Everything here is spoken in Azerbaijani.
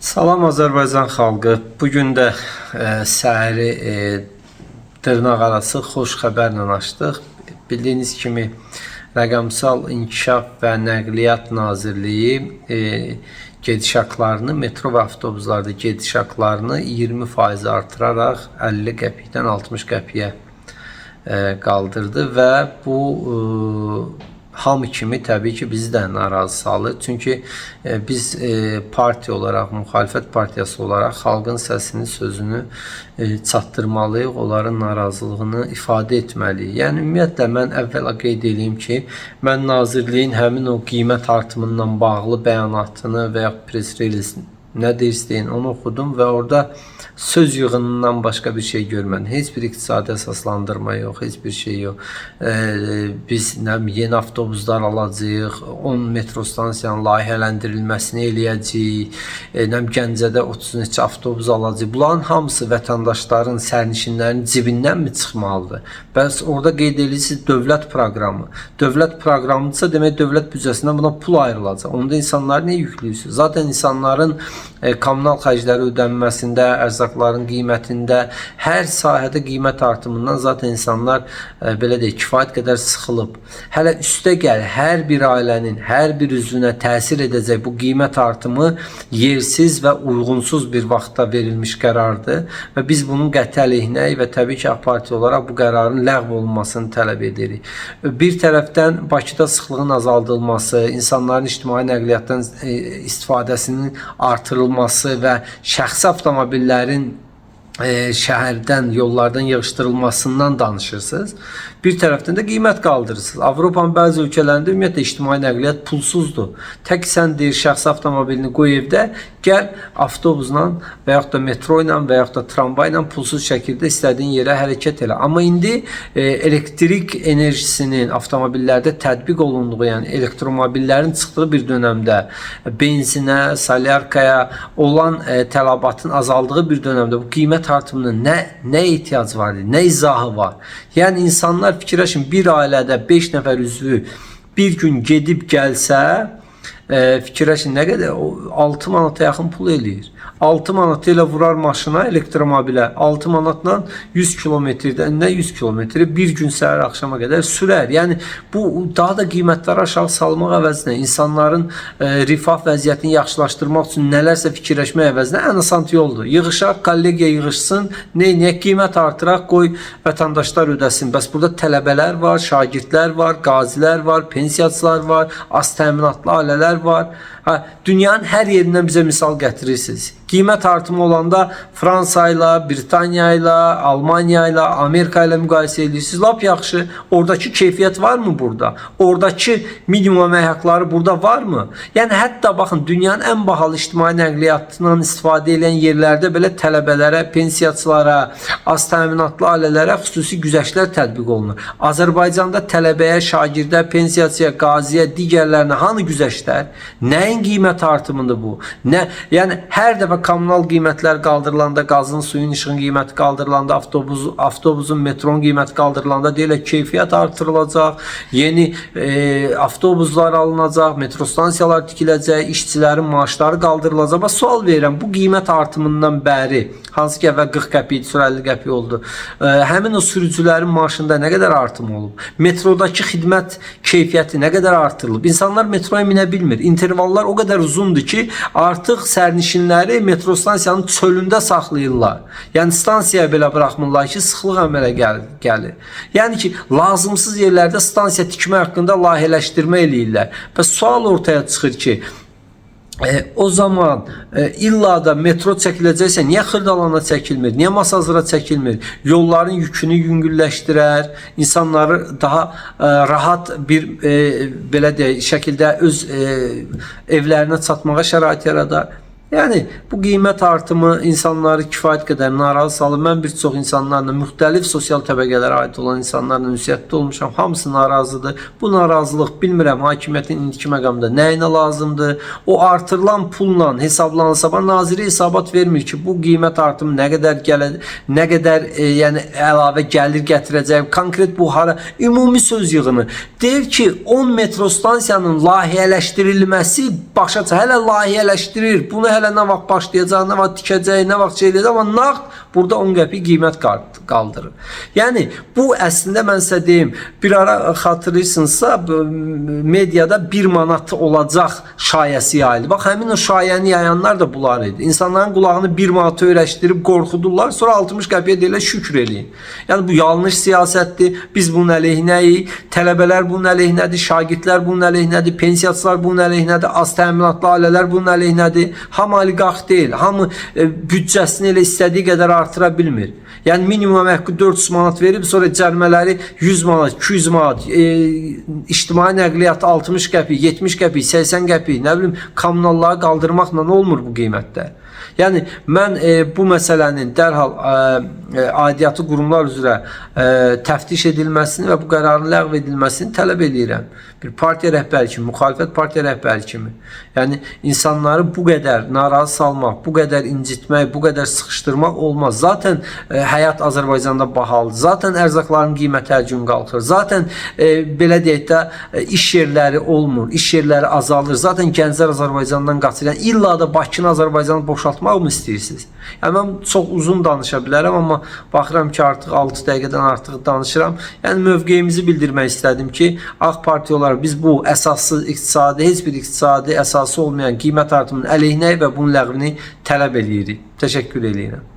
Salam Azərbaycan xalqı. Bugün də səhəri dırnaq arası xoş xəbərlə açdıq. Bildiyiniz kimi Rəqəmsal İnkişaf və Nəqliyyat Nazirliyi gediş haqlarını, metro və avtobuslarda gediş haqlarını 20% artıraraq 50 qəpikdən 60 qəpiyə qaldırdı və bu hamı kimi təbii ki bizi də narazı salır. Çünki biz partiya olaraq, müxalifət partiyası olaraq xalqın səsini, sözünü çatdırmalıyıq, onların narazılığını ifadə etməliyik. Yəni ümumiyyətlə mən əvvəla qeyd edeyim ki, mən nazirliyin həmin o qiymət artımından bağlı bəyanatını və ya press release nə deyirsin onu oxudum və orada söz yığınından başqa bir şey görmədim. Heç bir iqtisadi əsaslandırma yox, heç bir şey yox. Biz yeni avtobuslar alacağıq, 10 metro stansiyanın layihələndirilməsini eləyəcəyik, Gəncədə 30 neçə avtobus alacağıq. Bunların hamısı vətəndaşların, sərnişinlərin cibindən mi çıxmalıdır? Bəs orada qeyd edirsiniz dövlət proqramı. Dövlət proqramıdırsa demək dövlət büdcəsindən buna pul ayrılacaq. Onda insanlar niyə yüklüyorsunuz? Zaten insanların kommunal xərcləri ödənməsində, ərzaqların qiymətində, hər sahədə qiymət artımından zaten insanlar belə deyək, kifayət qədər sıxılıb. Hələ üstə gəl, hər bir ailənin, hər bir üzvünə təsir edəcək bu qiymət artımı yersiz və uyğunsuz bir vaxtda verilmiş qərardır və biz bunun qəti əleyhinəyik və təbii ki, AK Parti olaraq bu qərarın ləğv olunmasını tələb edirik. Bir tərəfdən Bakıda sıxlığın azaldılması, insanların ictimai nəqliyyatdan istifadəsinin artırılması və şəxsi avtomobillərin şəhərdən, yollardan yığışdırılmasından danışırsınız. Bir tərəfdən də qiymət qaldırırsınız. Avropanın bəzi ölkələrində ümumiyyətlə ictimai nəqliyyat pulsuzdur. Tək sən deyir şəxsi avtomobilini qoy evdə, gəl avtobusla və yaxud da metro ilə və yaxud da tramvay ilə pulsuz şəkildə istədiyin yerə hərəkət elə. Amma indi elektrik enerjisinin avtomobillərdə tətbiq olunduğu, yəni elektromobillərin çıxdığı bir dönəmdə benzinə, solyarkaya olan tələbatın azaldığı bir dönəmdə bu qiymət artımının nə ehtiyac var, nə izahı var? Yəni insanlar fikirləşin, bir ailədə 5 nəfər üzvü bir gün gedib gəlsə, fikirləşin nə qədər? 6 manata yaxın pul eləyir. 6 manat ilə vurar maşına, elektromobilə. 6 manatla 100 kilometrdən, nə 100 kilometri bir gün səhər axşama qədər sürər. Yəni bu daha da qiymətləri aşağı salmaq əvəzinə, insanların rifah vəziyyətini yaxşılaşdırmaq üçün nələrsə fikirləşmək əvəzinə ən asan yoldur. Yığışaq, kollegiya yığışsın, neyə qiymət artıraq, qoy vətəndaşlar ödəsin. Bəs burada tələbələr var, şagirdlər var, qazilər var, pensiyaçılar var, az təminatlı ailələr var. Dünyanın hər yerindən bizə misal gətirirsiniz. Qiymət artımı olanda Fransa ilə, Britaniya ilə, Almaniya ilə, Amerika ilə müqayisə edirsiniz. Lap yaxşı. Oradakı keyfiyyət varmı burada? Oradakı minimum əmək haqqları burada varmı? Yəni hətta baxın, dünyanın ən bahalı ictimai nəqliyyatından istifadə edən yerlərdə belə tələbələrə, pensiyaçılara, az təminatlı ailələrə xüsusi güzəştlər tətbiq olunur. Azərbaycanda tələbəyə, şagirdə, pensiyaçıya, qaziyə, digərlərinə hanı güzəştlər? Nəyin qiymət artımıdır bu? Yəni hər dəfə kommunal qiymətlər qaldırılanda, qazın, suyun, işığın qiyməti qaldırılanda, avtobusun, metronun qiyməti qaldırılanda deyirlər keyfiyyət artırılacaq, yeni avtobuslar alınacaq, metro stansiyalar tikiləcək, işçilərin maaşları qaldırılacaq. Və sual verirəm, bu qiymət artımından bəri, hansı ki əvvəl 40 qəpik, sonra 50 qəpik oldu, həmin o sürücülərin maaşında nə qədər artım olub? Metrodakı xidmət keyfiyyəti nə qədər artırılıb? İnsanlar metroya minə bilmir. İntervallar o qədər uzundur ki, artıq sərnişinləri metro stansiyanın çölündə saxlayırlar. Yəni stansiyaya belə buraxmırlar ki, sıxlıq əmələ gəlir. Yəni ki, lazımsız yerlərdə stansiya tikmə haqqında layihələşdirmə eləyirlər. Və sual ortaya çıxır ki, o zaman illa da metro çəkiləcəksə niyə Xırdalana çəkilmir? Niyə Masazıra çəkilmir? Yolların yükünü yüngülləşdirər, insanları daha rahat bir belə deyək şəkildə öz evlərinə çatmağa şərait yaradar. Yəni bu qiymət artımı insanları kifayət qədər narazı salır. Mən bir çox insanlarla, müxtəlif sosial təbəqələrə aid olan insanlarla ünsiyyətdə olmuşam. Hamısı narazıdır. Bu narazılıq bilmirəm hakimiyyətin indiki məqamda nəyinə lazımdır. O artırılan pulla hesablansa, naziri hesabat vermir ki, bu qiymət artımı nə qədər gəlir, nə qədər yəni əlavə gəlir gətirəcək. Konkret bu hara ümumi söz yığını deyir ki, 10 metro stansiyanın layihələşdirilməsi başa hələ layihələşdirir. Bunu hələ hələ nə vaxt başlayacaq, nə vaxt tikəcək, nə vaxt şey edəcək, amma nağd burada 10 qəpik qiymət qaldırır. Yəni bu əslində mən sizə deyim, bir ara xatırlayırsınızsa mediada 1 manat olacaq şayəsi yayıldı. Bax həmin o şayəni yayanlar da bunlar idi. İnsanların qulağını 1 manata öyrəşdirib qorxudurlar, sonra 60 qəpiyə deyirlər şükür eləyin. Yəni bu yanlış siyasətdir. Biz bunun əleyhinəyik. Tələbələr bunun əleyhinədir, şagirdlər bunun əleyhinədir, pensiyaçılar bunun əleyhinədir, az təminatlı ailələr bunun əleyhinədir. Hamı oliqarx deyil, hamı büdcəsini elə istədiyi qədər artıra bilmir. Yəni minimum əmək 400 manat verib, sonra cərimələri 100 manat, 200 manat, ictimai nəqliyyat 60 qəpik, 70 qəpik, 80 qəpik, nə bilim kommunalları qaldırmaqla nə olmur bu qiymətdə? Yəni mən bu məsələnin dərhal aidiyyatı qurumlar üzrə təftiş edilməsini və bu qərarın ləğv edilməsini tələb edirəm. Bir partiya rəhbəri kimi, müxalifət partiya rəhbəri kimi. Yəni insanları bu qədər narazı salmaq, bu qədər incitmək, bu qədər sıxışdırmaq olmaz. Zaten həyat Azərbaycanda bahalıdır. Zaten ərzaqların qiyməti hər gün qalxır. Zaten belə deyək də iş yerləri olmur, iş yerləri azalır. Zaten gənclər Azərbaycandan qaçır. Yəni illa da Bakını Azərbaycanı boşaltmaq mı istəyirsiniz? Yəni mən çox uzun danışa bilərəm, amma baxıram ki artıq 6 dəqiqədən artıq danışıram. Yəni mövqeyimizi bildirmək istədim ki, AK Parti olaraq biz bu əsassız iqtisadi, heç bir iqtisadi əsası olmayan qiymət artımının əleyhinəyik və bunun ləğvini tələb edirik. Təşəkkür edirəm.